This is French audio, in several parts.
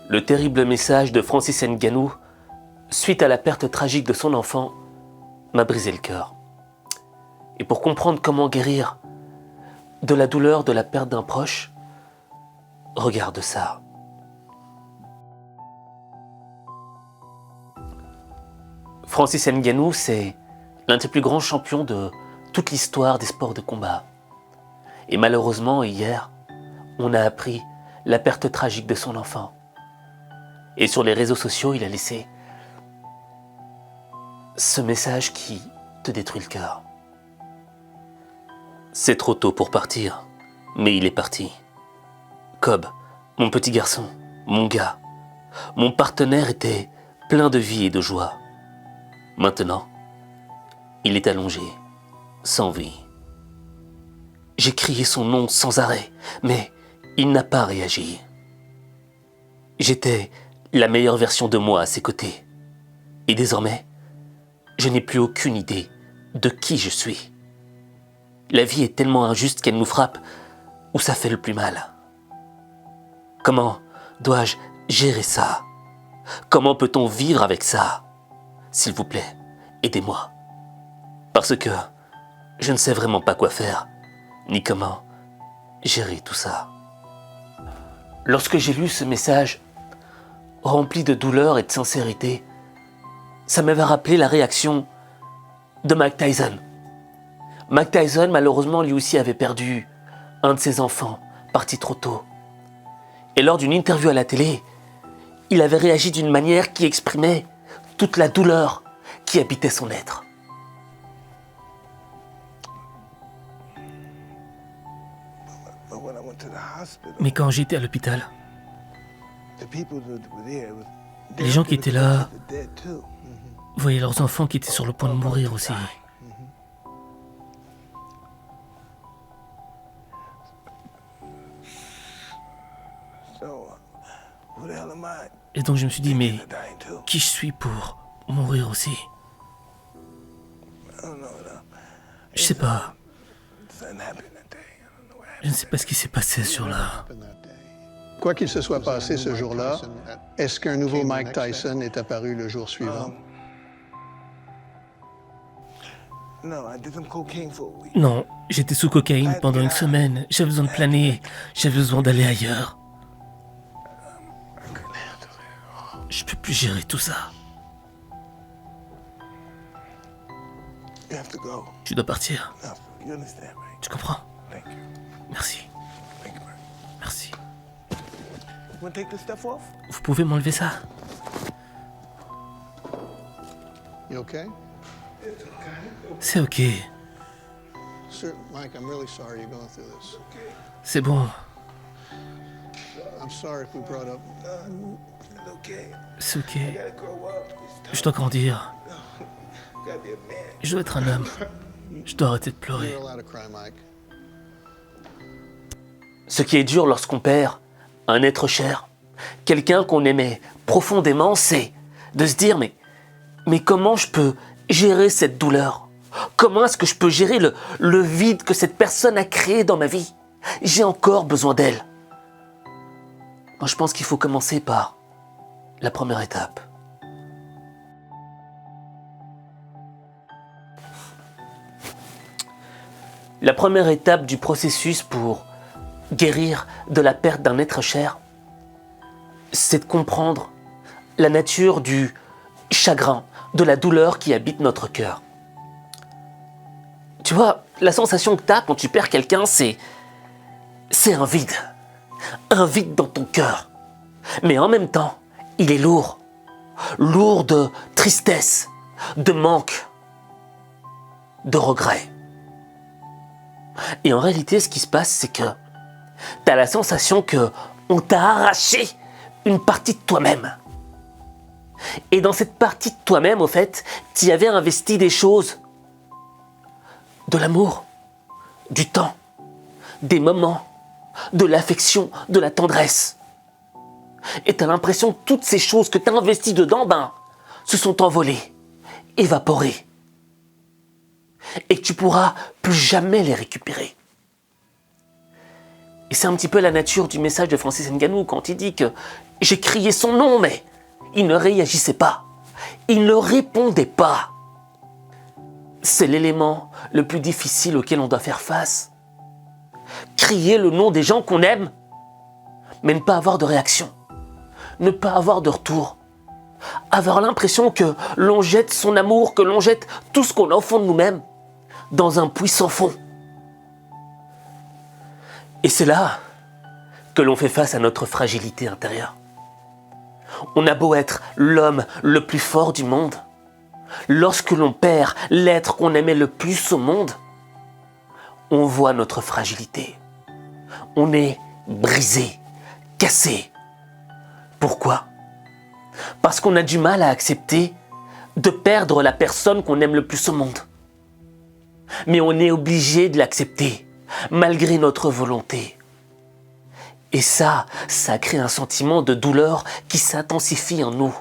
Le terrible message de Francis Ngannou, suite à la perte tragique de son enfant, m'a brisé le cœur. Et pour comprendre comment guérir de la douleur de la perte d'un proche, regarde ça. Francis Ngannou, c'est l'un des plus grands champions de toute l'histoire des sports de combat. Et malheureusement, hier, on a appris la perte tragique de son enfant. Et sur les réseaux sociaux, il a laissé ce message qui te détruit le cœur. C'est trop tôt pour partir, mais il est parti. Cobb, mon petit garçon, mon gars, mon partenaire était plein de vie et de joie. Maintenant, il est allongé, sans vie. J'ai crié son nom sans arrêt, mais il n'a pas réagi. J'étais la meilleure version de moi à ses côtés. Et désormais, je n'ai plus aucune idée de qui je suis. La vie est tellement injuste qu'elle nous frappe où ça fait le plus mal. Comment dois-je gérer ça? Comment peut-on vivre avec ça? S'il vous plaît, aidez-moi. Parce que je ne sais vraiment pas quoi faire, ni comment gérer tout ça. Lorsque j'ai lu ce message, rempli de douleur et de sincérité, ça m'avait rappelé la réaction de Mike Tyson. Mike Tyson, malheureusement, lui aussi avait perdu un de ses enfants, parti trop tôt. Et lors d'une interview à la télé, il avait réagi d'une manière qui exprimait toute la douleur qui habitait son être. Mais quand j'étais à l'hôpital, les gens qui étaient là voyaient leurs enfants qui étaient sur le point de mourir aussi. Et donc je me suis dit, mais qui je suis pour mourir aussi? Je sais pas. Je ne sais pas ce qui s'est passé ce jour-là. Quoi qu'il se soit passé ce jour-là, est-ce qu'un nouveau Mike Tyson est apparu le jour suivant? Non, j'étais sous cocaïne pendant une semaine. J'avais besoin de planer. J'avais besoin d'aller ailleurs. Je peux plus gérer tout ça. Tu dois partir. Tu comprends? Merci. Merci. Vous pouvez m'enlever ça? You okay? C'est ok. Sir, Mike, I'm really sorry you're going through this. C'est bon. I'm sorry if we brought up. C'est ok. Je dois grandir. Je dois être un homme. Je dois arrêter de pleurer. You're allowed to cry, Mike. Ce qui est dur lorsqu'on perd un être cher, quelqu'un qu'on aimait profondément, c'est de se dire mais comment je peux gérer cette douleur? Comment est-ce que je peux gérer le vide que cette personne a créé dans ma vie? J'ai encore besoin d'elle. Moi, je pense qu'il faut commencer par la première étape. La première étape du processus pour guérir de la perte d'un être cher, c'est de comprendre la nature du chagrin, de la douleur qui habite notre cœur. Tu vois, la sensation que tu as quand tu perds quelqu'un, c'est un vide. Un vide dans ton cœur. Mais en même temps, il est lourd. Lourd de tristesse, de manque, de regret. Et en réalité, ce qui se passe, c'est que tu as la sensation qu'on t'a arraché une partie de toi-même. Et dans cette partie de toi-même, au fait, tu y avais investi des choses. De l'amour, du temps, des moments, de l'affection, de la tendresse. Et tu as l'impression que toutes ces choses que tu as investies dedans, se sont envolées, évaporées. Et que tu pourras plus jamais les récupérer. Et c'est un petit peu la nature du message de Francis Ngannou quand il dit que J'ai crié son nom, mais il ne réagissait pas. Il ne répondait pas. C'est l'élément le plus difficile auquel on doit faire face. Crier le nom des gens qu'on aime, mais ne pas avoir de réaction, ne pas avoir de retour. Avoir l'impression que l'on jette son amour, que l'on jette tout ce qu'on a au fond de nous-mêmes dans un puits sans fond. Et c'est là que l'on fait face à notre fragilité intérieure. On a beau être l'homme le plus fort du monde, lorsque l'on perd l'être qu'on aimait le plus au monde, on voit notre fragilité. On est brisé, cassé. Pourquoi ? Parce qu'on a du mal à accepter de perdre la personne qu'on aime le plus au monde. Mais on est obligé de l'accepter, malgré notre volonté. Et ça crée un sentiment de douleur qui s'intensifie en nous.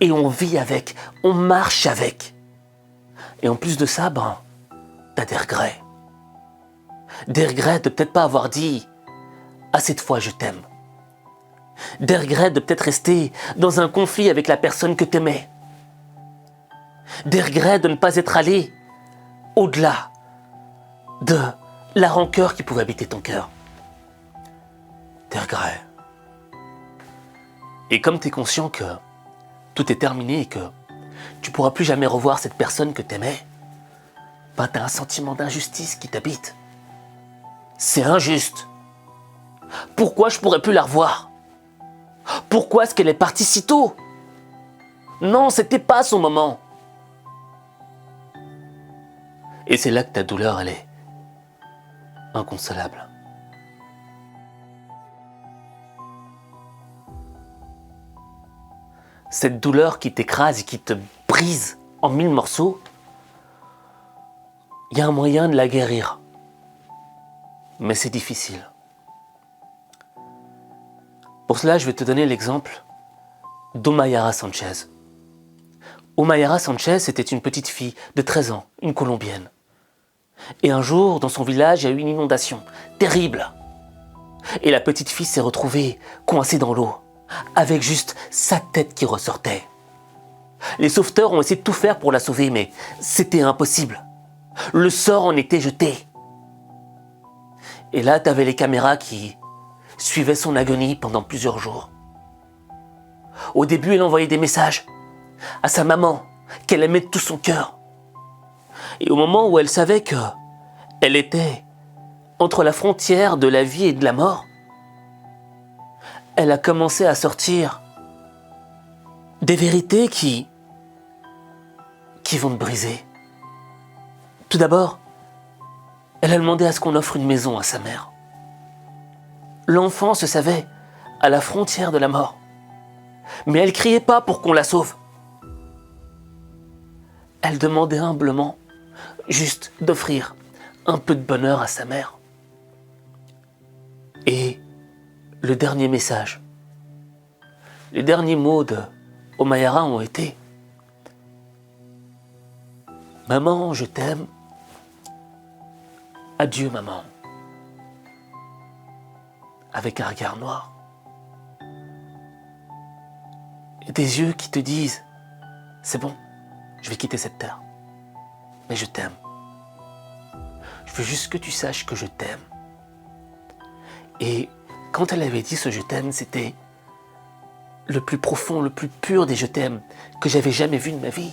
Et on vit avec, on marche avec. Et en plus de ça, t'as des regrets. Des regrets de peut-être pas avoir dit assez de fois je t'aime. Des regrets de peut-être rester dans un conflit avec la personne que t'aimais. Des regrets de ne pas être allé au-delà de la rancœur qui pouvait habiter ton cœur. Des regrets. Et comme tu es conscient que tout est terminé et que tu pourras plus jamais revoir cette personne que t'aimais, tu as un sentiment d'injustice qui t'habite. C'est injuste. Pourquoi je pourrais plus la revoir ? Pourquoi est-ce qu'elle est partie si tôt ? Non, c'était pas son moment. Et c'est là que ta douleur, elle est inconsolable. Cette douleur qui t'écrase et qui te brise en 1000 morceaux, il y a un moyen de la guérir. Mais c'est difficile. Pour cela, je vais te donner l'exemple d'Omayara Sanchez. Omayara Sanchez était une petite fille de 13 ans, une Colombienne. Et un jour, dans son village, il y a eu une inondation terrible. Et la petite fille s'est retrouvée coincée dans l'eau, avec juste sa tête qui ressortait. Les sauveteurs ont essayé de tout faire pour la sauver, mais c'était impossible. Le sort en était jeté. Et là, tu avais les caméras qui suivaient son agonie pendant plusieurs jours. Au début, elle envoyait des messages à sa maman, qu'elle aimait de tout son cœur. Et au moment où elle savait qu'elle était entre la frontière de la vie et de la mort, elle a commencé à sortir des vérités qui vont te briser. Tout d'abord, elle a demandé à ce qu'on offre une maison à sa mère. L'enfant se savait à la frontière de la mort. Mais elle criait pas pour qu'on la sauve. Elle demandait humblement juste d'offrir un peu de bonheur à sa mère. Et le dernier message, les derniers mots de Omayara ont été « Maman, je t'aime. Adieu, maman. » Avec un regard noir. Et des yeux qui te disent « C'est bon, je vais quitter cette terre. Mais je t'aime. Je veux juste que tu saches que je t'aime. » Et quand elle avait dit ce « je t'aime », c'était le plus profond, le plus pur des « je t'aime » que j'avais jamais vu de ma vie.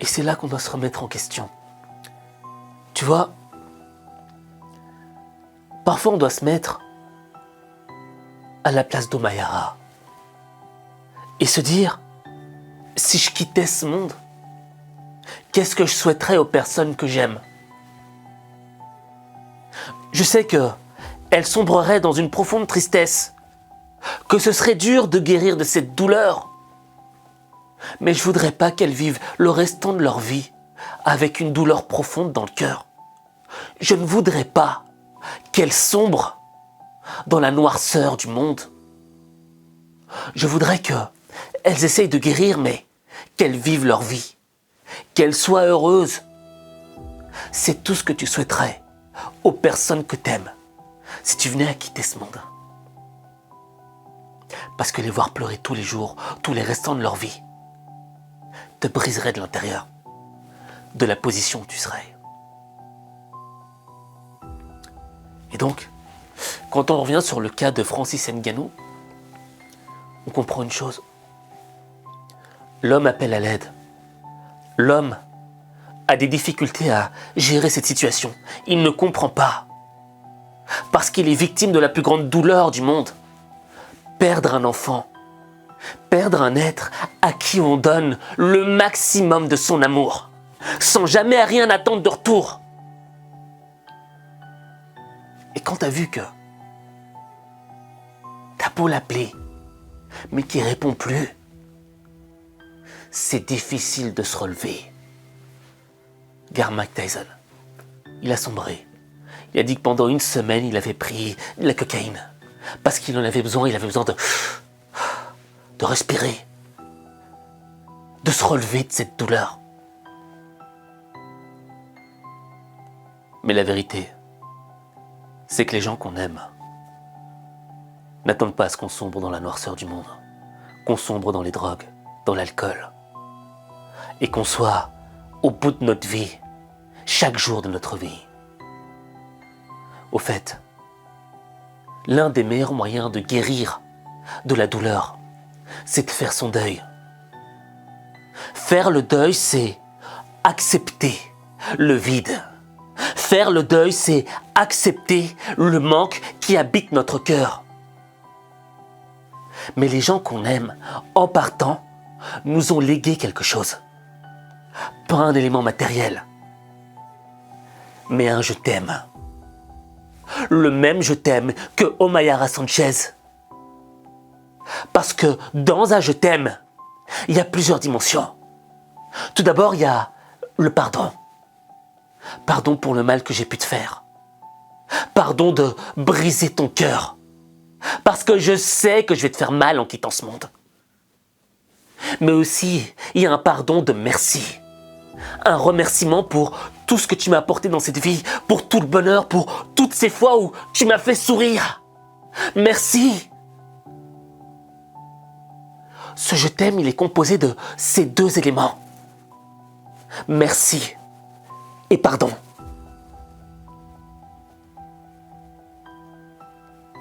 Et c'est là qu'on doit se remettre en question. Tu vois, parfois on doit se mettre à la place d'Omayara et se dire, si je quittais ce monde, qu'est-ce que je souhaiterais aux personnes que j'aime ? Je sais qu'elles sombreraient dans une profonde tristesse, que ce serait dur de guérir de cette douleur, mais je voudrais pas qu'elles vivent le restant de leur vie avec une douleur profonde dans le cœur. Je ne voudrais pas qu'elles sombrent dans la noirceur du monde. Je voudrais qu'elles essayent de guérir, mais qu'elles vivent leur vie, qu'elles soient heureuses. C'est tout ce que tu souhaiterais aux personnes que t'aimes si tu venais à quitter ce monde. Parce que les voir pleurer tous les jours, tous les restants de leur vie, te briserait de l'intérieur, de la position où tu serais. Et donc, quand on revient sur le cas de Francis Ngannou, on comprend une chose. L'homme appelle à l'aide. L'homme a des difficultés à gérer cette situation. Il ne comprend pas. Parce qu'il est victime de la plus grande douleur du monde. Perdre un enfant. Perdre un être à qui on donne le maximum de son amour. Sans jamais rien attendre de retour. Et quand t'as vu que t'as beau l'appeler, mais qu'il répond plus, c'est difficile de se relever. Regarde Mike Tyson. Il a sombré. Il a dit que pendant une semaine, il avait pris de la cocaïne. Parce qu'il en avait besoin, il avait besoin de respirer. De se relever de cette douleur. Mais la vérité, c'est que les gens qu'on aime n'attendent pas à ce qu'on sombre dans la noirceur du monde, qu'on sombre dans les drogues, dans l'alcool, et qu'on soit au bout de notre vie, chaque jour de notre vie. Au fait, l'un des meilleurs moyens de guérir de la douleur, c'est de faire son deuil. Faire le deuil, c'est accepter le vide. Faire le deuil, c'est accepter le manque qui habite notre cœur. Mais les gens qu'on aime, en partant, nous ont légué quelque chose. Pas un élément matériel, mais un je t'aime. Le même je t'aime que Omayara Sanchez. Parce que dans un je t'aime, il y a plusieurs dimensions. Tout d'abord, il y a le pardon. Pardon pour le mal que j'ai pu te faire. Pardon de briser ton cœur. Parce que je sais que je vais te faire mal en quittant ce monde. Mais aussi, il y a un pardon de merci. Un remerciement pour tout ce que tu m'as apporté dans cette vie, pour tout le bonheur, pour toutes ces fois où tu m'as fait sourire. Merci. Ce je t'aime, il est composé de ces deux éléments. Merci et pardon.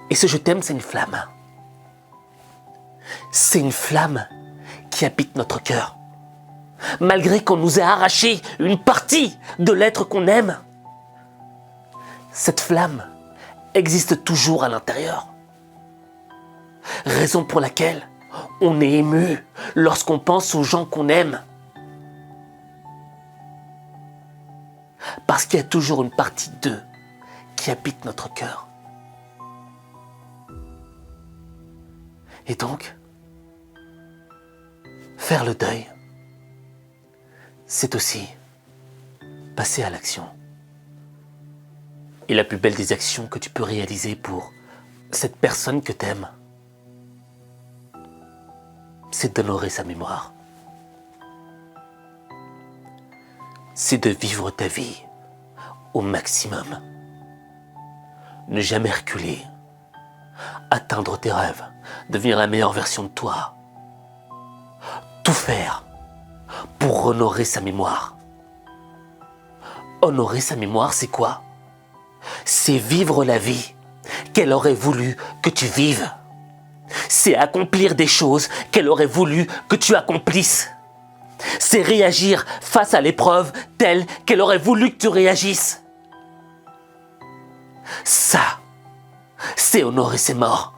Et ce je t'aime, c'est une flamme. C'est une flamme qui habite notre cœur. Malgré qu'on nous ait arraché une partie de l'être qu'on aime, cette flamme existe toujours à l'intérieur. Raison pour laquelle on est ému lorsqu'on pense aux gens qu'on aime. Parce qu'il y a toujours une partie d'eux qui habite notre cœur. Et donc, faire le deuil, c'est aussi passer à l'action. Et la plus belle des actions que tu peux réaliser pour cette personne que t'aimes, c'est d'honorer sa mémoire. C'est de vivre ta vie au maximum. Ne jamais reculer. Atteindre tes rêves. Devenir la meilleure version de toi. Tout faire pour honorer sa mémoire. Honorer sa mémoire, c'est quoi? C'est vivre la vie qu'elle aurait voulu que tu vives. C'est accomplir des choses qu'elle aurait voulu que tu accomplisses. C'est réagir face à l'épreuve telle qu'elle aurait voulu que tu réagisses. Ça, c'est honorer ses morts.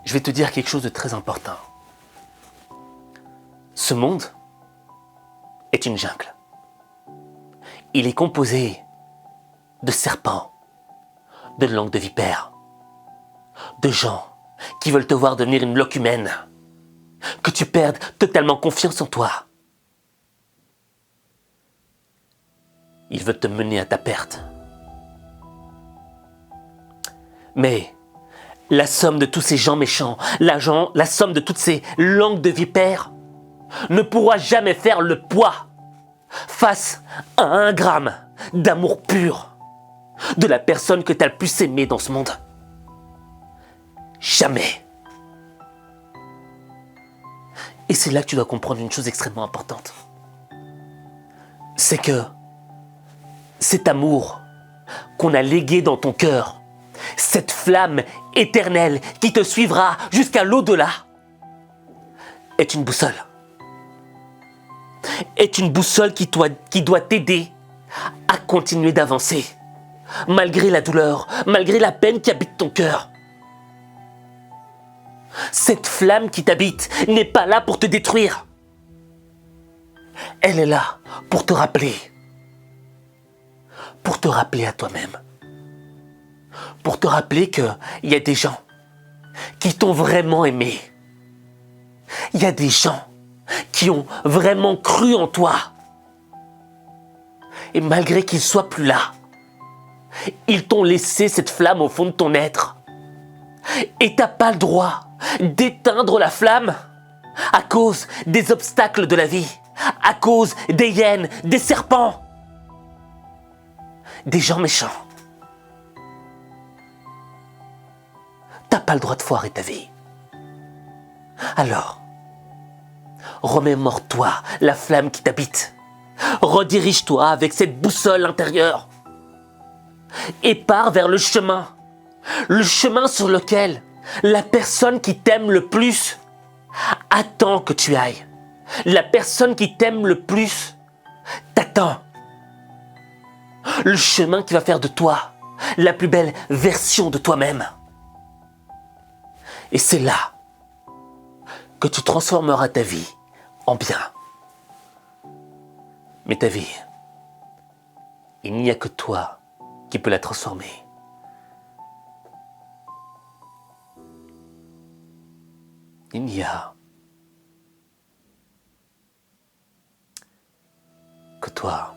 Je vais te dire quelque chose de très important. Ce monde est une jungle. Il est composé de serpents, de langues de vipères, de gens qui veulent te voir devenir une locumène, que tu perdes totalement confiance en toi. Ils veulent te mener à ta perte. Mais la somme de tous ces gens méchants, la somme de toutes ces langues de vipères, ne pourra jamais faire le poids face à 1 gramme d'amour pur de la personne que tu as le plus aimée dans ce monde. Jamais. Et c'est là que tu dois comprendre une chose extrêmement importante. C'est que cet amour qu'on a légué dans ton cœur, cette flamme éternelle qui te suivra jusqu'à l'au-delà, est une boussole. Est une boussole qui doit t'aider à continuer d'avancer, malgré la douleur, malgré la peine qui habite ton cœur. Cette flamme qui t'habite n'est pas là pour te détruire. Elle est là pour te rappeler à toi-même. Pour te rappeler qu'il y a des gens qui t'ont vraiment aimé. Il y a des gens qui ont vraiment cru en toi. Et malgré qu'ils soient plus là, ils t'ont laissé cette flamme au fond de ton être. Et t'as pas le droit d'éteindre la flamme à cause des obstacles de la vie, à cause des hyènes, des serpents, des gens méchants. T'as pas le droit de foirer ta vie. Alors, remémore-toi la flamme qui t'habite. Redirige-toi avec cette boussole intérieure et pars vers le chemin sur lequel la personne qui t'aime le plus attend que tu ailles. La personne qui t'aime le plus t'attend. Le chemin qui va faire de toi la plus belle version de toi-même. Et c'est là que tu transformeras ta vie en bien. Mais ta vie, il n'y a que toi qui peux la transformer. Il n'y a que toi.